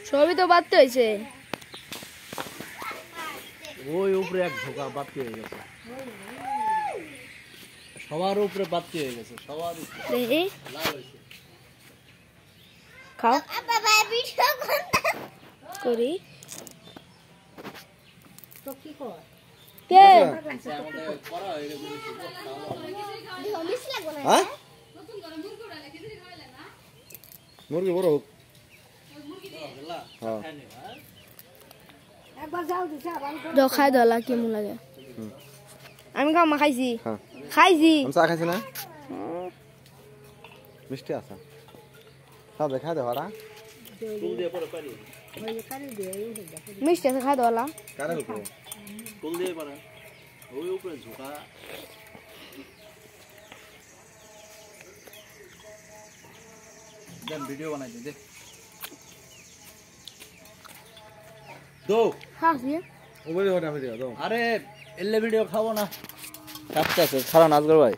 সবই তো বাড়তে হয়েছে। ওই উপরে এক ঝোঁকা বাড়তি হয়ে গেছে, সবার উপরে বাড়তি হয়ে গেছে, সবার উপরে দেখি লাল হয়েছে। খাও করি কে আমাদের করা হয়ে গেছে। হ্যাঁ মুরগি বড় হোক। হ্যাঁ খাই দলা কেমন লাগে। আমি খাও মা খাইছি হ্যাঁ খাইছি আমি চা খাইছি না, মিষ্টি আছে সব দেখা দে ওরা ফুল দিয়ে পরে পারি, মিষ্টি আছে খাই দলা কারে উপরে ফুল দিয়ে পরে ওই উপরে ঝোঁকা। দেন ভিডিও বানাই দে দো। খাসি উপরে ওটা ভিডিও দাও। আরে এলে ভিডিও খাবো না, কাটতে আছে খারাপ নাচ করো ভাই।